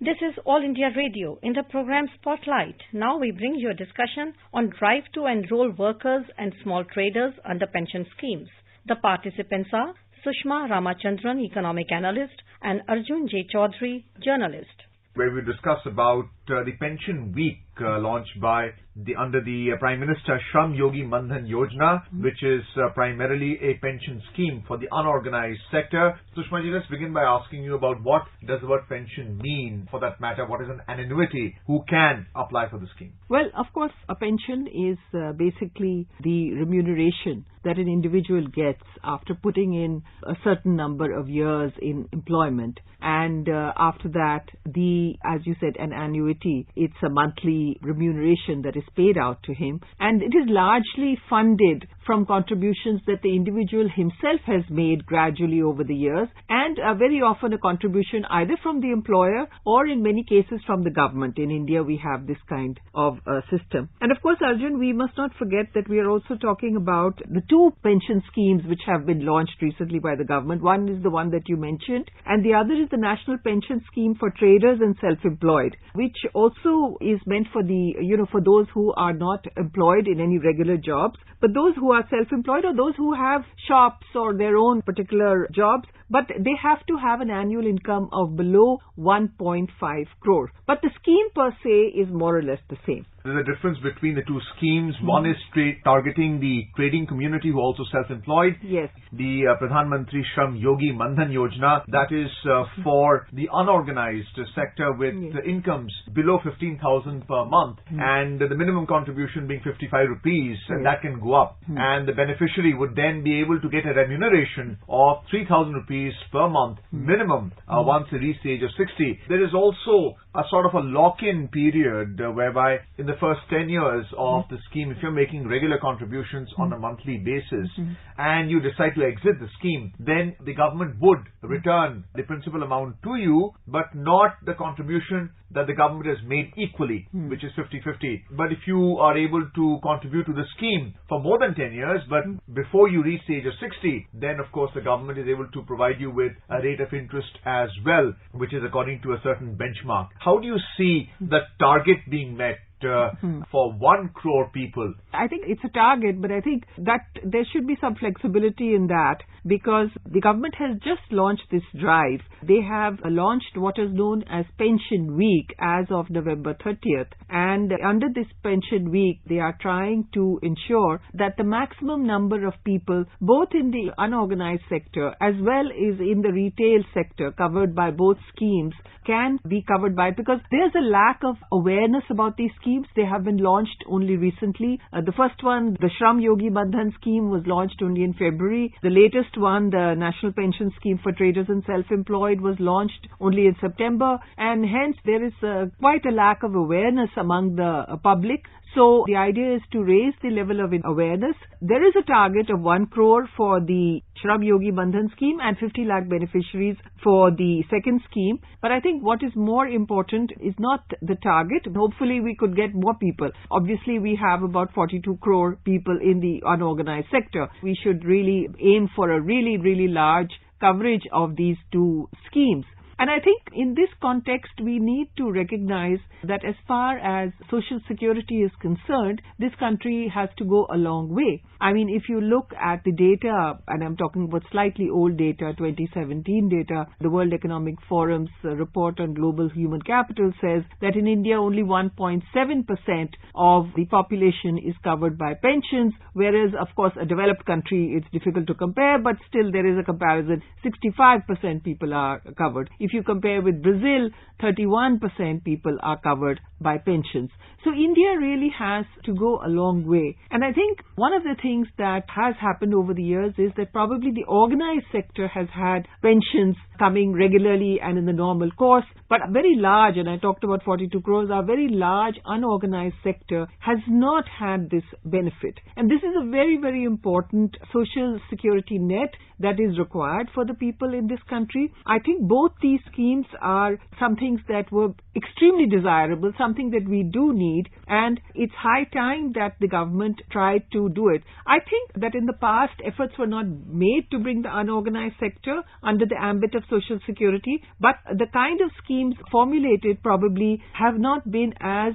This is All India Radio. In the program Spotlight, now we bring you a discussion on drive to enroll workers and small traders under pension schemes. The participants are Sushma Ramachandran, economic analyst, and Arjun J. Chaudhary, journalist. Where we discuss about the Pension Week launched by under the Prime Minister Shram Yogi Mandhan Yojana, which is primarily a pension scheme for the unorganized sector. Sushma ji, let's begin by asking you about what does the word pension mean, for that matter. What is an annuity? Who can apply for the scheme? Well, of course, a pension is basically the remuneration that an individual gets after putting in a certain number of years in employment. And after that, as you said, an annuity. It's a monthly remuneration that is paid out to him. And it is largely funded from contributions that the individual himself has made gradually over the years, and very often a contribution either from the employer or in many cases from the government. In India, we have this kind of system. And of course, Arjun, we must not forget that we are also talking about the two pension schemes which have been launched recently by the government. One is the one that you mentioned, and the other is the National Pension Scheme for Traders and Self-Employed, which also is meant for for those who are not employed in any regular jobs, but those who are self-employed or those who have shops or their own particular jobs, but they have to have an annual income of below 1.5 crore. But the scheme per se is more or less the same. There's a difference between the two schemes. One is targeting the trading community who are also self-employed. Yes. The Pradhan Mantri Shram Yogi Mandhan Yojana, that is for the unorganized sector with incomes below 15,000 per month, and the minimum contribution being 55 rupees, and that can go up. And the beneficiary would then be able to get a remuneration of 3,000 rupees per month minimum once they reach the age of 60. There is also a sort of a lock-in period whereby in the first 10 years of the scheme, if you're making regular contributions on a monthly basis and you decide to exit the scheme, then the government would return the principal amount to you, but not the contribution that the government has made equally, which is 50-50. But if you are able to contribute to the scheme for more than 10 years, but before you reach the age of 60, then of course the government is able to provide you with a rate of interest as well, which is according to a certain benchmark. How do you see the target being met for 1 crore people? I think it's a target, but I think that there should be some flexibility in that, because the government has just launched this drive. They have launched what is known as Pension Week as of November 30th. And under this Pension Week, they are trying to ensure that the maximum number of people, both in the unorganized sector as well as in the retail sector covered by both schemes, can be covered by, because there's a lack of awareness about these schemes. They have been launched only recently. The first one, the Shram Yogi Mandhan scheme, was launched only in February. The latest one, the National Pension Scheme for Traders and Self-Employed, was launched only in September, and hence there is quite a lack of awareness among the public. So the idea is to raise the level of awareness. There is a target of 1 crore for the Shram Yogi Mandhan scheme and 50 lakh beneficiaries for the second scheme. But I think what is more important is not the target. Hopefully we could get more people. Obviously we have about 42 crore people in the unorganized sector. We should really aim for a really, really large coverage of these two schemes. And I think in this context, we need to recognize that as far as Social Security is concerned, this country has to go a long way. I mean, if you look at the data, and I'm talking about slightly old data, 2017 data, the World Economic Forum's report on global human capital says that in India, only 1.7% of the population is covered by pensions, whereas, of course, a developed country, it's difficult to compare, but still there is a comparison. 65% people are covered. If you compare with Brazil, 31% people are covered by pensions. So India really has to go a long way. And I think one of the things that has happened over the years is that probably the organized sector has had pensions coming regularly and in the normal course, but a very large, and I talked about 42 crores, a very large unorganized sector has not had this benefit. And this is a very, very important social security net that is required for the people in this country. I think both these these schemes are some things that were extremely desirable, something that we do need, and it's high time that the government tried to do it. I think that in the past, efforts were not made to bring the unorganized sector under the ambit of Social Security, but the kind of schemes formulated probably have not been as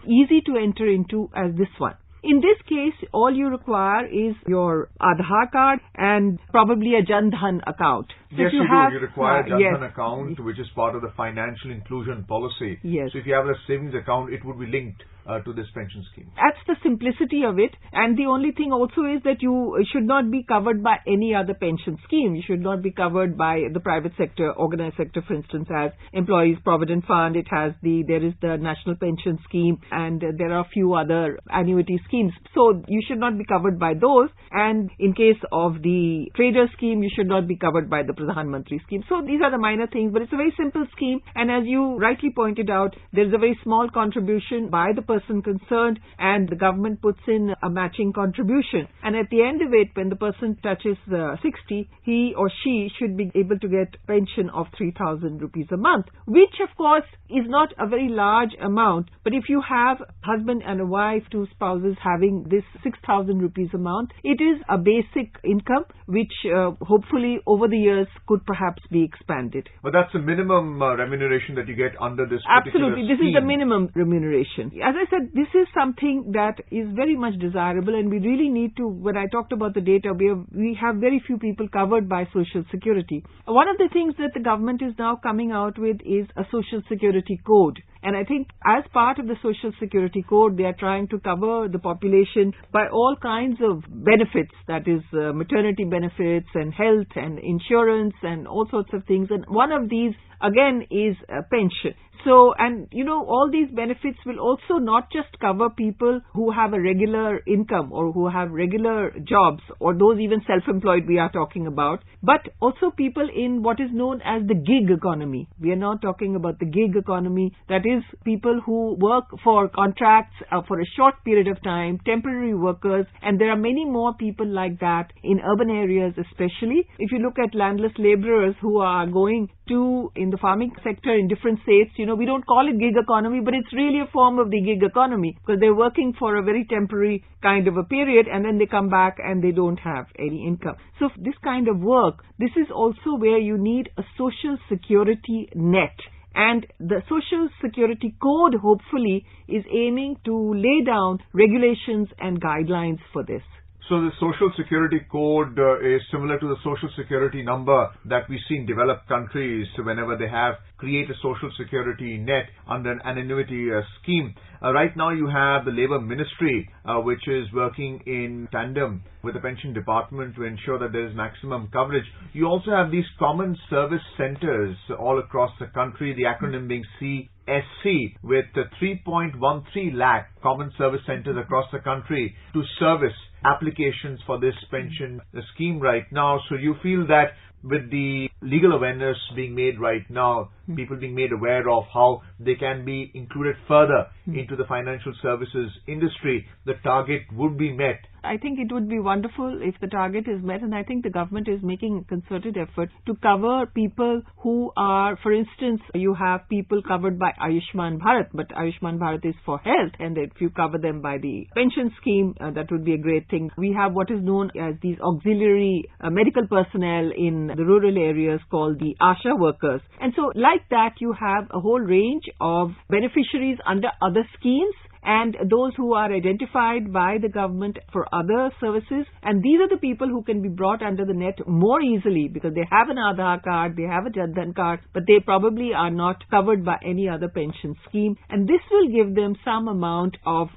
easy to enter into as this one. In this case, all you require is your Aadhaar card and probably a Jan Dhan account. So yes, you do. You require a Jan yes. Dhan account, which is part of the financial inclusion policy. Yes. So if you have a savings account, it would be linked to this pension scheme. That's the simplicity of it. And the only thing also is that you should not be covered by any other pension scheme. You should not be covered by the private sector, organized sector, for instance, as Employees Provident Fund. There is the National Pension Scheme, and there are a few other annuity schemes. So you should not be covered by those. And in case of the trader scheme, you should not be covered by the Pradhan Mantri scheme. So these are the minor things, but it's a very simple scheme. And as you rightly pointed out, there's a very small contribution by the person concerned, and the government puts in a matching contribution. And at the end of it, when the person touches 60, he or she should be able to get pension of 3,000 rupees a month, which of course is not a very large amount. But if you have a husband and a wife, two spouses having this 6,000 rupees a month, it is a basic income which hopefully over the years could perhaps be expanded. But that's the minimum remuneration that you get under this particular scheme. This is the minimum remuneration. As I said, this is something that is very much desirable, and we really need to, when I talked about the data, we have very few people covered by Social Security. One of the things that the government is now coming out with is a Social Security code. And I think as part of the Social Security code, they are trying to cover the population by all kinds of benefits, that is maternity benefits and health and insurance and all sorts of things. And one of these, again, is pension. So, and you know, all these benefits will also not just cover people who have a regular income or who have regular jobs, or those even self-employed we are talking about, but also people in what is known as the gig economy. We are not talking about the gig economy, that is people who work for contracts for a short period of time, temporary workers, and there are many more people like that in urban areas especially. If you look at landless laborers who are going to in the farming sector in different states, you know, we don't call it gig economy, but it's really a form of the gig economy because they're working for a very temporary kind of a period and then they come back and they don't have any income. So this kind of work, this is also where you need a social security net. And the Social Security Code, hopefully, is aiming to lay down regulations and guidelines for this. So the Social Security Code is similar to the Social Security number that we see in developed countries whenever they have create a Social Security net under an annuity scheme. Right now you have the Labour Ministry which is working in tandem with the Pension Department to ensure that there is maximum coverage. You also have these common service centres all across the country, the acronym being CSC, with 3.13 lakh common service centres across the country to service applications for this pension scheme right now. So you feel that with the legal awareness being made right now, people being made aware of how they can be included further into the financial services industry, the target would be met. I think it would be wonderful if the target is met, and I think the government is making a concerted effort to cover people who are, for instance, you have people covered by Ayushman Bharat, but Ayushman Bharat is for health, and if you cover them by the pension scheme, that would be a great thing. We have what is known as these auxiliary medical personnel in the rural areas called the ASHA workers. And so like that, you have a whole range of beneficiaries under other schemes, and those who are identified by the government for other services. And these are the people who can be brought under the net more easily because they have an Aadhaar card, they have a Jan Dhan card, but they probably are not covered by any other pension scheme. And this will give them some amount of,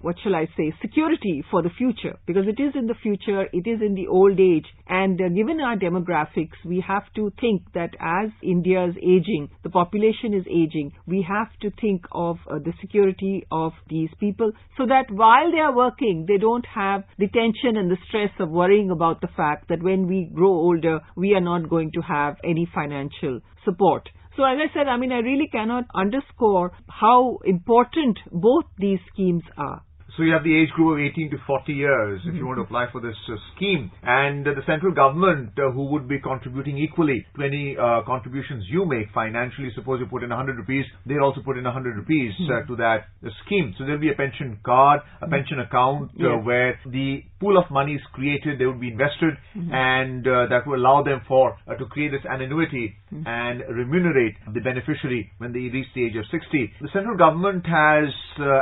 security for the future, because it is in the future, it is in the old age. And given our demographics, we have to think that as India is aging, the population is aging, we have to think of the security of these people, so that while they are working, they don't have the tension and the stress of worrying about the fact that when we grow older, we are not going to have any financial support. So as I said, I really cannot underscore how important both these schemes are. So you have the age group of 18 to 40 years if you want to apply for this scheme. And the central government who would be contributing equally to any contributions you make financially. Suppose you put in 100 rupees, they'll also put in 100 rupees to that scheme. So there'll be a pension card, a pension account where the pool of money is created, they would be invested, and that will allow them to create this annuity and remunerate the beneficiary when they reach the age of 60. The central government has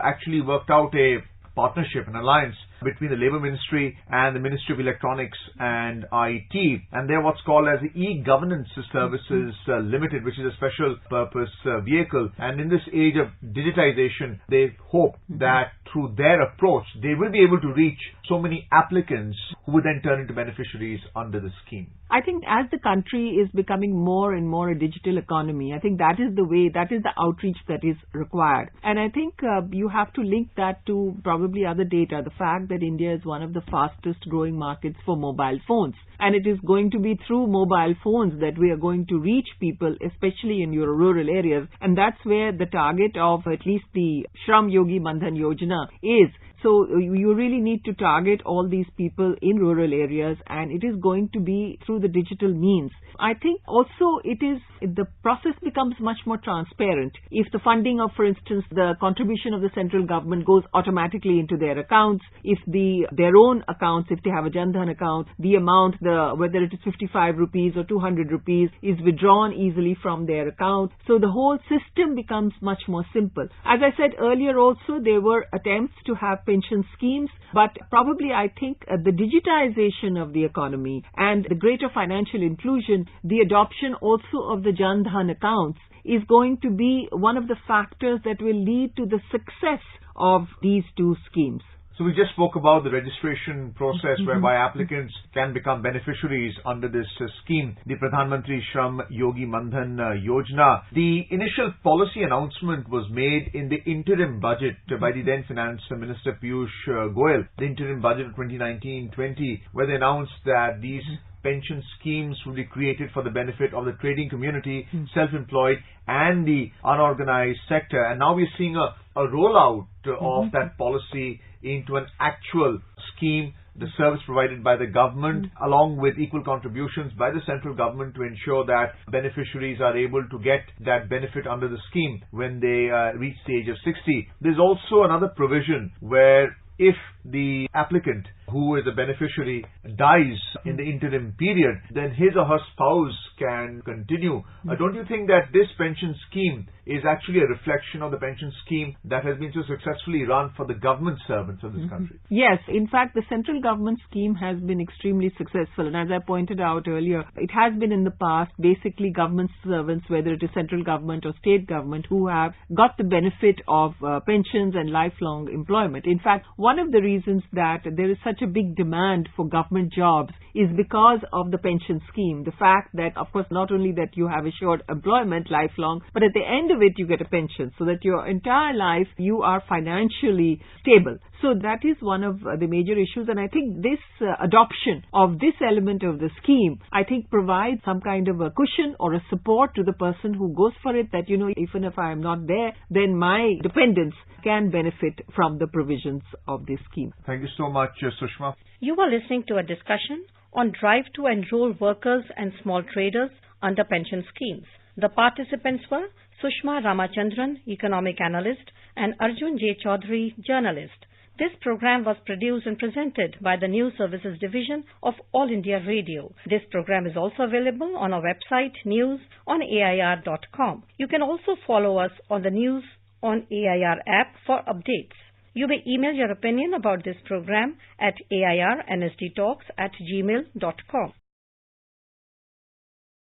actually worked out a partnership, an alliance between the Labour Ministry and the Ministry of Electronics and IT, and they're what's called as the E-Governance Services Limited, which is a special purpose vehicle. And in this age of digitization, they hope that through their approach, they will be able to reach so many applicants who would then turn into beneficiaries under the scheme. I think as the country is becoming more and more a digital economy, I think that is the way, that is the outreach that is required. And I think you have to link that to probably other data, the fact that India is one of the fastest growing markets for mobile phones. And it is going to be through mobile phones that we are going to reach people, especially in your rural areas. And that's where the target of at least the Shram Yogi Mandhan Yojana is. So you really need to target all these people in rural areas, and it is going to be through the digital means. I think also the process becomes much more transparent. If the funding of, for instance, the contribution of the central government goes automatically into their accounts, if their own accounts, if they have a Jan Dhan account, the amount, whether it is 55 rupees or 200 rupees, is withdrawn easily from their account. So the whole system becomes much more simple. As I said earlier also, there were attempts to have pension schemes, but probably I think the digitization of the economy and the greater financial inclusion, the adoption also of the Jan Dhan accounts is going to be one of the factors that will lead to the success of these two schemes. So we just spoke about the registration process whereby applicants can become beneficiaries under this scheme, the Pradhan Mantri Shram Yogi Mandhan Yojana. The initial policy announcement was made in the interim budget by the then Finance Minister Piyush Goyal, the interim budget of 2019-20, where they announced that these pension schemes will be created for the benefit of the trading community, self-employed and the unorganized sector. And now we're seeing a rollout of that policy into an actual scheme, the service provided by the government, along with equal contributions by the central government to ensure that beneficiaries are able to get that benefit under the scheme when they reach the age of 60. There's also another provision where if the applicant who is a beneficiary dies in the interim period, then his or her spouse can continue. Don't you think that this pension scheme is actually a reflection of the pension scheme that has been so successfully run for the government servants of this country? Yes, in fact, the central government scheme has been extremely successful. And as I pointed out earlier, it has been in the past basically government servants, whether it is central government or state government, who have got the benefit of pensions and lifelong employment. In fact, one of the reasons that there is such a big demand for government jobs is because of the pension scheme. The fact that, of course, not only that you have assured employment lifelong, but at the end of it you get a pension, so that your entire life you are financially stable. So that is one of the major issues, and I think this adoption of this element of the scheme, I think, provides some kind of a cushion or a support to the person who goes for it, that, even if I am not there, then my dependents can benefit from the provisions of this scheme. Thank you so much, Sushma. You are listening to a discussion on drive to enroll workers and small traders under pension schemes. The participants were Sushma Ramachandran, economic analyst, and Arjun J. Chaudhary, journalist. This program was produced and presented by the News Services Division of All India Radio. This program is also available on our website, news.air.com. You can also follow us on the News on AIR app for updates. You may email your opinion about this program at airnsdtalks@gmail.com.